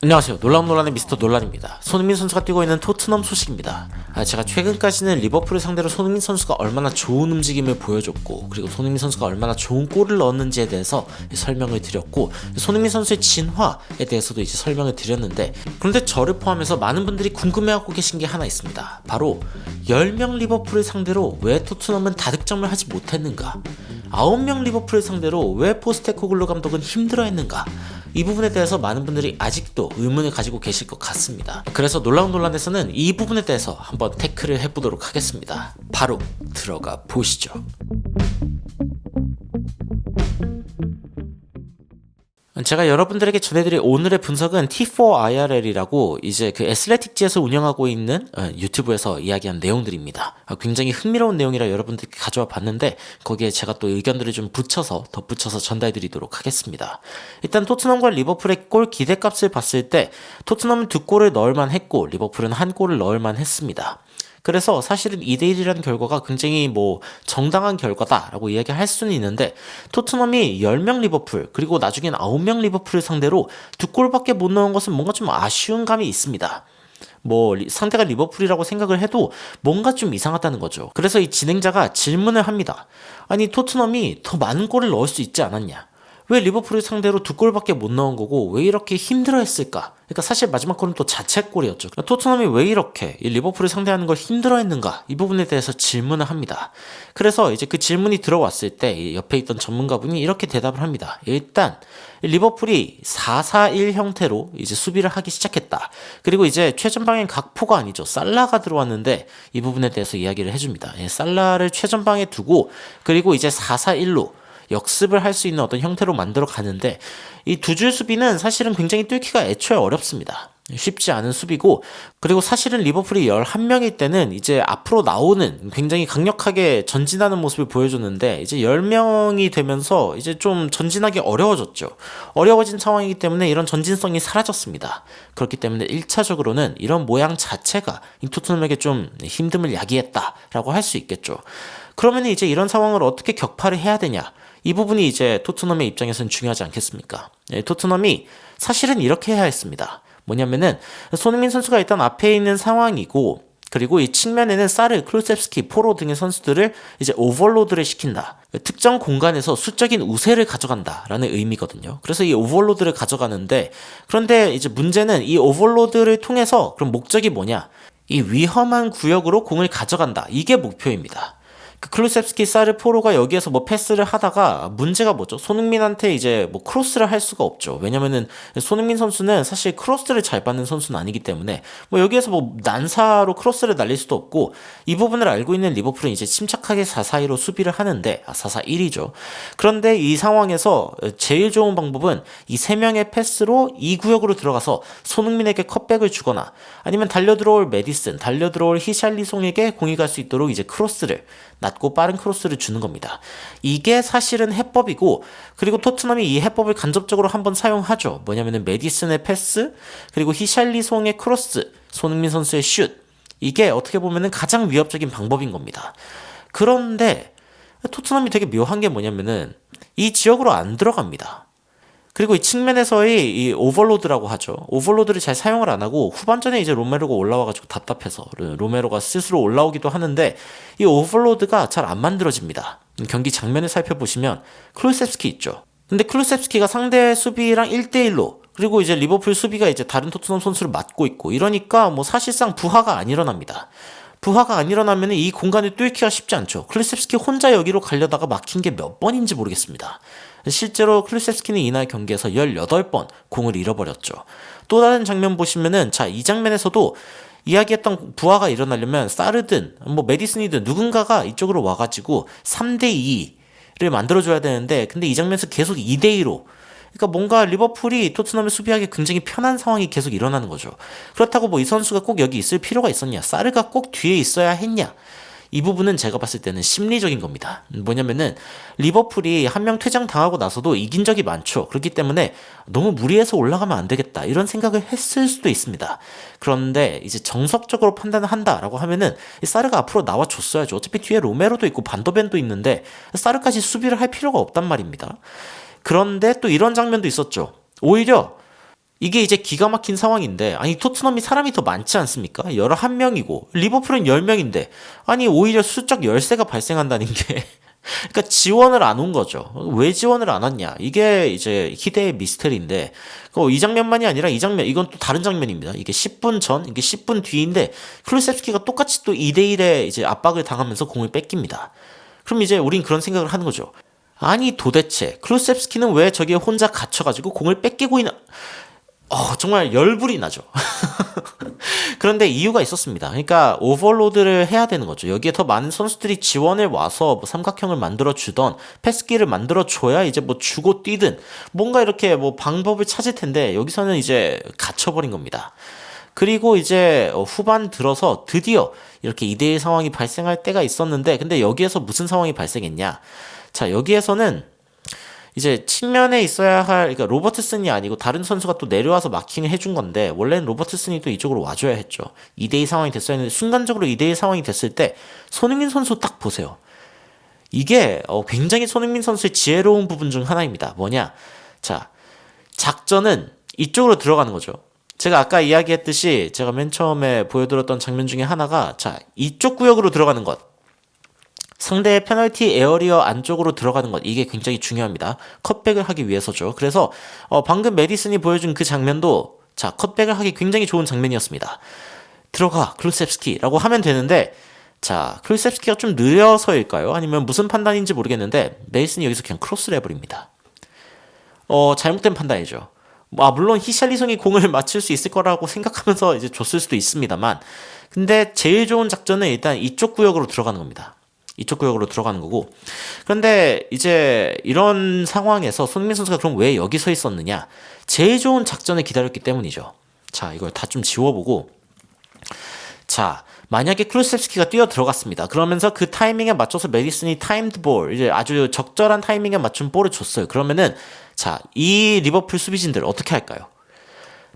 안녕하세요. 놀라운놀란의 미스터 놀란입니다. 손흥민 선수가 뛰고 있는 토트넘 소식입니다. 제가 최근까지는 리버풀을 상대로 손흥민 선수가 얼마나 좋은 움직임을 보여줬고, 그리고 손흥민 선수가 얼마나 좋은 골을 넣었는지에 대해서 설명을 드렸고, 손흥민 선수의 진화에 대해서도 이제 설명을 드렸는데, 그런데 저를 포함해서 많은 분들이 궁금해하고 계신 게 하나 있습니다. 바로 10명 리버풀을 상대로 왜 토트넘은 다득점을 하지 못했는가? 9명 리버풀을 상대로 왜 포스테코글루 감독은 힘들어했는가? 이 부분에 대해서 많은 분들이 아직도 의문을 가지고 계실 것 같습니다. 그래서 놀라운놀란에서는 이 부분에 대해서 한번 태클을 해보도록 하겠습니다. 바로 들어가 보시죠. 제가 여러분들에게 전해드릴 오늘의 분석은 T4IRL이라고 이제 그 애슬레틱지에서 운영하고 있는 유튜브에서 이야기한 내용들입니다. 굉장히 흥미로운 내용이라 여러분들께 가져와 봤는데, 거기에 제가 또 의견들을 좀 덧붙여서 전달해드리도록 하겠습니다. 일단 토트넘과 리버풀의 골 기대값을 봤을 때 토트넘은 2골을 넣을만 했고 리버풀은 1골을 넣을만 했습니다. 그래서 사실은 2대1이라는 결과가 굉장히 정당한 결과다라고 이야기할 수는 있는데, 토트넘이 10명 리버풀 그리고 나중엔 9명 리버풀을 상대로 2골밖에 못 넣은 것은 뭔가 좀 아쉬운 감이 있습니다. 상대가 리버풀이라고 생각을 해도 뭔가 좀 이상하다는 거죠. 그래서 이 진행자가 질문을 합니다. 아니, 토트넘이 더 많은 골을 넣을 수 있지 않았냐? 왜 리버풀을 상대로 2골밖에 못 넣은 거고 왜 이렇게 힘들어했을까? 그러니까 사실 마지막 골은 또 자책골이었죠. 토트넘이 왜 이렇게 이 리버풀을 상대하는 걸 힘들어했는가? 이 부분에 대해서 질문을 합니다. 그래서 이제 그 질문이 들어왔을 때 옆에 있던 전문가분이 이렇게 대답을 합니다. 일단 리버풀이 4-4-1 형태로 이제 수비를 하기 시작했다. 그리고 이제 최전방엔 각포가 아니죠. 살라가 들어왔는데 이 부분에 대해서 이야기를 해줍니다. 살라를 최전방에 두고 그리고 이제 4-4-1로 역습을 할 수 있는 어떤 형태로 만들어 가는데, 이 두 줄 수비는 사실은 굉장히 뚫기가 애초에 어렵습니다. 쉽지 않은 수비고, 그리고 사실은 리버풀이 11명일 때는 이제 앞으로 나오는 굉장히 강력하게 전진하는 모습을 보여줬는데, 이제 10명이 되면서 이제 좀 전진하기 어려워졌죠. 어려워진 상황이기 때문에 이런 전진성이 사라졌습니다. 그렇기 때문에 1차적으로는 이런 모양 자체가 토트넘에게 좀 힘듦을 야기했다라고 할 수 있겠죠. 그러면 이제 이런 상황을 어떻게 격파를 해야 되냐? 이 부분이 이제 토트넘의 입장에서는 중요하지 않겠습니까? 토트넘이 사실은 이렇게 해야 했습니다. 뭐냐면은 손흥민 선수가 일단 앞에 있는 상황이고, 그리고 이 측면에는 사르, 클루셉스키, 포로 등의 선수들을 이제 오버로드를 시킨다. 특정 공간에서 수적인 우세를 가져간다라는 의미거든요. 그래서 이 오버로드를 가져가는데, 그런데 이제 문제는 이 오버로드를 통해서 그럼 목적이 뭐냐? 이 위험한 구역으로 공을 가져간다. 이게 목표입니다. 클루셉스키, 사르, 포로가 여기에서 패스를 하다가 문제가 뭐죠? 손흥민한테 이제 크로스를 할 수가 없죠. 왜냐면은 손흥민 선수는 사실 크로스를 잘 받는 선수는 아니기 때문에 여기에서 난사로 크로스를 날릴 수도 없고, 이 부분을 알고 있는 리버풀은 이제 침착하게 4-4-2로 수비를 하는데 4-4-1이죠. 그런데 이 상황에서 제일 좋은 방법은 이 3명의 패스로 이 구역으로 들어가서 손흥민에게 컷백을 주거나, 아니면 달려들어올 메디슨, 달려들어올 히샬리송에게 공이 갈 수 있도록 이제 크로스를, 낮고 빠른 크로스를 주는 겁니다. 이게 사실은 해법이고, 그리고 토트넘이 이 해법을 간접적으로 한번 사용하죠. 뭐냐면은 메디슨의 패스, 그리고 히샬리송의 크로스, 손흥민 선수의 슛. 이게 어떻게 보면은 가장 위협적인 방법인 겁니다. 그런데 토트넘이 되게 묘한 게 뭐냐면은 이 지역으로 안 들어갑니다. 그리고 이 측면에서의 이 오버로드라고 하죠. 오버로드를 잘 사용을 안 하고, 후반전에 이제 로메로가 올라와가지고 답답해서 로메로가 스스로 올라오기도 하는데, 이 오버로드가 잘 안 만들어집니다. 경기 장면을 살펴보시면 클루셉스키 있죠. 근데 클루셉스키가 상대 수비랑 1대1로, 그리고 이제 리버풀 수비가 이제 다른 토트넘 선수를 맞고 있고, 이러니까 사실상 부하가 안 일어납니다. 부하가 안 일어나면 이 공간을 뚫기가 쉽지 않죠. 클루셉스키 혼자 여기로 가려다가 막힌 게 몇 번인지 모르겠습니다. 실제로 클루셉스키는 이날 경기에서 18번 공을 잃어버렸죠. 또 다른 장면 보시면은, 이 장면에서도 이야기했던 부하가 일어나려면 사르든 메디슨이든 누군가가 이쪽으로 와가지고 3대2를 만들어줘야 되는데, 근데 이 장면에서 계속 2대2로, 그러니까 뭔가 리버풀이 토트넘을 수비하기 굉장히 편한 상황이 계속 일어나는 거죠. 그렇다고 이 선수가 꼭 여기 있을 필요가 있었냐? 사르가 꼭 뒤에 있어야 했냐? 이 부분은 제가 봤을 때는 심리적인 겁니다. 뭐냐면은 리버풀이 한 명 퇴장당하고 나서도 이긴 적이 많죠. 그렇기 때문에 너무 무리해서 올라가면 안 되겠다, 이런 생각을 했을 수도 있습니다. 그런데 이제 정석적으로 판단을 한다라고 하면은 사르가 앞으로 나와줬어야죠. 어차피 뒤에 로메로도 있고 반더벤도 있는데 사르까지 수비를 할 필요가 없단 말입니다. 그런데 또 이런 장면도 있었죠. 오히려 이게 이제 기가 막힌 상황인데, 아니 토트넘이 사람이 더 많지 않습니까? 11명이고 리버풀은 10명인데 아니 오히려 수적 열세가 발생한다는 게 그러니까 지원을 안 온 거죠. 왜 지원을 안 왔냐? 이게 이제 희대의 미스터리인데 이 장면만이 아니라 이 장면 이건 또 다른 장면입니다. 이게 10분 전, 이게 10분 뒤인데 클루셉스키가 똑같이 또 2대1의 이제 압박을 당하면서 공을 뺏깁니다. 그럼 이제 우린 그런 생각을 하는 거죠. 아니 도대체 클루셉스키는 왜 저기에 혼자 갇혀가지고 공을 뺏기고 있나? 정말 열불이 나죠. 그런데 이유가 있었습니다. 그러니까 오버로드를 해야 되는 거죠. 여기에 더 많은 선수들이 지원을 와서 뭐 삼각형을 만들어 주던 패스기를 만들어 줘야 이제 뭐 주고 뛰든 뭔가 이렇게 뭐 방법을 찾을 텐데 여기서는 이제 갇혀버린 겁니다. 그리고 이제 후반 들어서 드디어 이렇게 2대1 상황이 발생할 때가 있었는데 근데 여기에서 무슨 상황이 발생했냐? 자, 여기에서는 이제 측면에 있어야 할, 그러니까 로버트슨이 아니고 다른 선수가 또 내려와서 마킹을 해준 건데, 원래는 로버트슨이 또 이쪽으로 와줘야 했죠. 2대2 상황이 됐어야 했는데, 순간적으로 2대1 상황이 됐을 때, 손흥민 선수 딱 보세요. 이게 굉장히 손흥민 선수의 지혜로운 부분 중 하나입니다. 뭐냐? 자, 작전은 이쪽으로 들어가는 거죠. 제가 아까 이야기했듯이, 제가 맨 처음에 보여드렸던 장면 중에 하나가, 자, 이쪽 구역으로 들어가는 것. 상대의 페널티 에어리어 안쪽으로 들어가는 것 이게 굉장히 중요합니다. 컷백을 하기 위해서죠. 그래서 방금 메디슨이 보여준 그 장면도 자 컷백을 하기 굉장히 좋은 장면이었습니다. 들어가 클루셉스키라고 하면 되는데 자 클루셉스키가 좀 느려서일까요? 아니면 무슨 판단인지 모르겠는데 메디슨이 여기서 그냥 크로스를 해버립니다. 잘못된 판단이죠. 물론 히샬리송이 공을 맞출 수 있을 거라고 생각하면서 이제 줬을 수도 있습니다만 근데 제일 좋은 작전은 일단 이쪽 구역으로 들어가는 겁니다. 이쪽 구역으로 들어가는 거고 그런데 이제 이런 상황에서 손흥민 선수가 그럼 왜 여기 서 있었느냐 제일 좋은 작전을 기다렸기 때문이죠. 자 이걸 다 좀 지워보고 자 만약에 클루셉스키가 뛰어 들어갔습니다. 그러면서 그 타이밍에 맞춰서 메디슨이 타임드 볼 이제 아주 적절한 타이밍에 맞춘 볼을 줬어요. 그러면은 자 이 리버풀 수비진들 어떻게 할까요?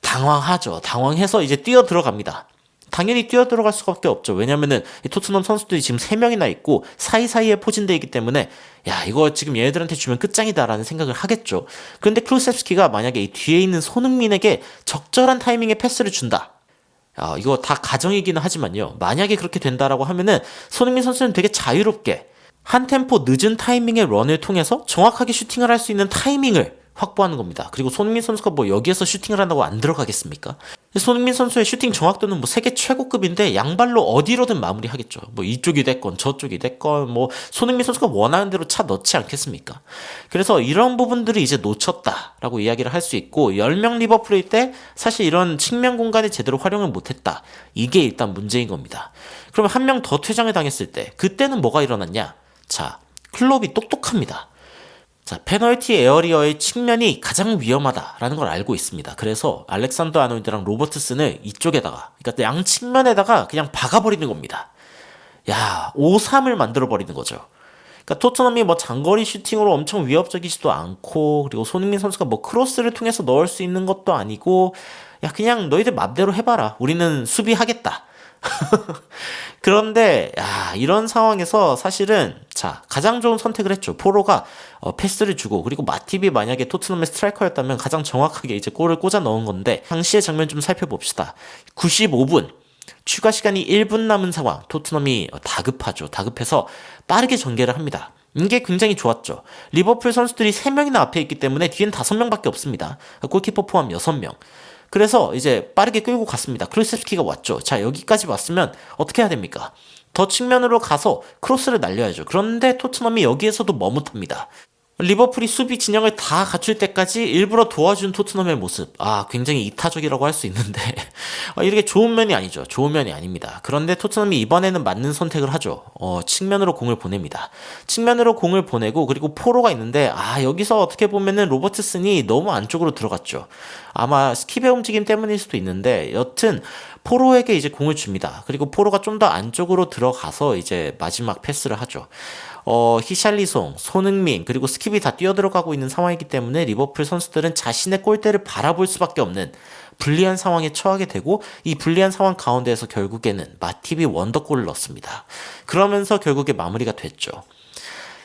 당황하죠. 당황해서 이제 뛰어 들어갑니다. 당연히 뛰어 들어갈 수밖에 없죠. 왜냐면은 이 토트넘 선수들이 지금 3명이나 있고 사이사이에 포진되어 있기 때문에 야 이거 지금 얘네들한테 주면 끝장이다라는 생각을 하겠죠. 그런데 클루셉스키가 만약에 이 뒤에 있는 손흥민에게 적절한 타이밍에 패스를 준다. 이거 다 가정이기는 하지만요. 만약에 그렇게 된다라고 하면은 손흥민 선수는 되게 자유롭게 한 템포 늦은 타이밍의 런을 통해서 정확하게 슈팅을 할 수 있는 타이밍을 확보하는 겁니다. 그리고 손흥민 선수가 뭐 여기에서 슈팅을 한다고 안 들어가겠습니까? 손흥민 선수의 슈팅 정확도는 뭐 세계 최고급인데 양발로 어디로든 마무리하겠죠. 뭐 이쪽이 됐건 저쪽이 됐건 뭐 손흥민 선수가 원하는 대로 차 넣지 않겠습니까? 그래서 이런 부분들을 이제 놓쳤다라고 이야기를 할 수 있고 10명 리버풀일 때 사실 이런 측면 공간을 제대로 활용을 못했다. 이게 일단 문제인 겁니다. 그럼 한 명 더 퇴장을 당했을 때 그때는 뭐가 일어났냐? 자, 클롭이 똑똑합니다. 자, 페널티 에어리어의 측면이 가장 위험하다라는 걸 알고 있습니다. 그래서 알렉산더 아놀드랑 로버트슨을 이쪽에다가, 그러니까 양 측면에다가 그냥 박아버리는 겁니다. 야, 5-3을 만들어버리는 거죠. 그러니까 토트넘이 뭐 장거리 슈팅으로 엄청 위협적이지도 않고, 그리고 손흥민 선수가 뭐 크로스를 통해서 넣을 수 있는 것도 아니고, 야, 그냥 너희들 맘대로 해봐라. 우리는 수비하겠다. 그런데 이런 상황에서 사실은 자 가장 좋은 선택을 했죠. 포로가 패스를 주고 그리고 마팁이 만약에 토트넘의 스트라이커였다면 가장 정확하게 이제 골을 꽂아 넣은 건데 당시의 장면 좀 살펴봅시다. 95분 추가 시간이 1분 남은 상황 토트넘이 다급하죠. 다급해서 빠르게 전개를 합니다. 이게 굉장히 좋았죠. 리버풀 선수들이 3명이나 앞에 있기 때문에 뒤엔 5명밖에 없습니다. 골키퍼 포함 6명. 그래서 이제 빠르게 끌고 갔습니다. 클루셉스키가 왔죠. 자 여기까지 왔으면 어떻게 해야 됩니까? 더 측면으로 가서 크로스를 날려야죠. 그런데 토트넘이 여기에서도 머뭇합니다. 리버풀이 수비 진영을 다 갖출 때까지 일부러 도와준 토트넘의 모습 굉장히 이타적이라고 할 수 있는데 이렇게 좋은 면이 아니죠. 좋은 면이 아닙니다. 그런데 토트넘이 이번에는 맞는 선택을 하죠. 측면으로 공을 보냅니다. 측면으로 공을 보내고 그리고 포로가 있는데 여기서 어떻게 보면은 로버트슨이 너무 안쪽으로 들어갔죠. 아마 스킵의 움직임 때문일 수도 있는데 여튼 포로에게 이제 공을 줍니다. 그리고 포로가 좀 더 안쪽으로 들어가서 이제 마지막 패스를 하죠. 히샬리송, 손흥민 그리고 스킵이 다 뛰어들어가고 있는 상황이기 때문에 리버풀 선수들은 자신의 골대를 바라볼 수밖에 없는 불리한 상황에 처하게 되고 이 불리한 상황 가운데에서 결국에는 마팁이 원더골을 넣습니다. 그러면서 결국에 마무리가 됐죠.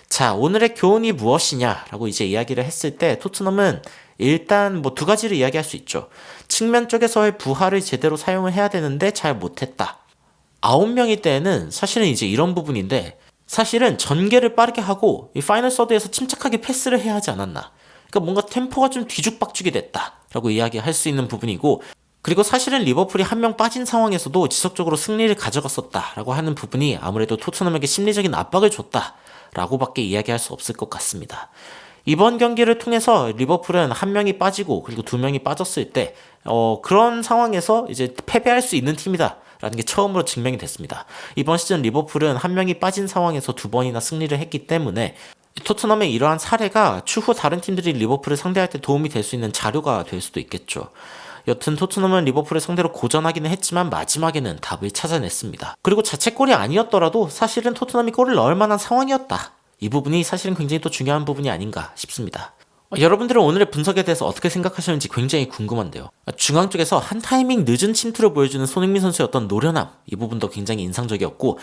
자, 오늘의 교훈이 무엇이냐라고 이제 이야기를 했을 때 토트넘은 일단 뭐 두 가지를 이야기할 수 있죠. 측면 쪽에서의 부하를 제대로 사용을 해야 되는데 잘 못했다. 9명일 때에는 사실은 이제 이런 부분인데, 사실은 전개를 빠르게 하고 이 파이널 서드에서 침착하게 패스를 해야 하지 않았나. 그러니까 뭔가 템포가 좀 뒤죽박죽이 됐다 라고 이야기할 수 있는 부분이고, 그리고 사실은 리버풀이 한 명 빠진 상황에서도 지속적으로 승리를 가져갔었다 라고 하는 부분이 아무래도 토트넘에게 심리적인 압박을 줬다 라고 밖에 이야기할 수 없을 것 같습니다. 이번 경기를 통해서 리버풀은 한 명이 빠지고 그리고 두 명이 빠졌을 때 그런 상황에서 이제 패배할 수 있는 팀이다 라는 게 처음으로 증명이 됐습니다. 이번 시즌 리버풀은 한 명이 빠진 상황에서 두 번이나 승리를 했기 때문에 토트넘의 이러한 사례가 추후 다른 팀들이 리버풀을 상대할 때 도움이 될 수 있는 자료가 될 수도 있겠죠. 여튼 토트넘은 리버풀을 상대로 고전하기는 했지만 마지막에는 답을 찾아냈습니다. 그리고 자책골이 아니었더라도 사실은 토트넘이 골을 넣을 만한 상황이었다. 이 부분이 사실은 굉장히 또 중요한 부분이 아닌가 싶습니다. 여러분들은 오늘의 분석에 대해서 어떻게 생각하시는지 굉장히 궁금한데요. 중앙 쪽에서 한 타이밍 늦은 침투를 보여주는 손흥민 선수의 어떤 노련함, 이 부분도 굉장히 인상적이었고,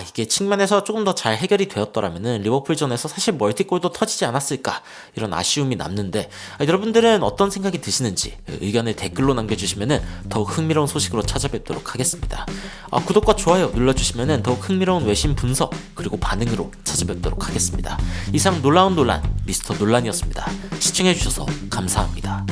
이게 측면에서 조금 더 잘 해결이 되었더라면은 리버풀전에서 사실 멀티골도 터지지 않았을까, 이런 아쉬움이 남는데, 여러분들은 어떤 생각이 드시는지 의견을 댓글로 남겨주시면은 더욱 흥미로운 소식으로 찾아뵙도록 하겠습니다. 구독과 좋아요 눌러주시면은 더욱 흥미로운 외신 분석 그리고 반응으로 찾아뵙도록 하겠습니다. 이상 놀라운 논란 미스터 논란이었습니다. 시청해주셔서 감사합니다.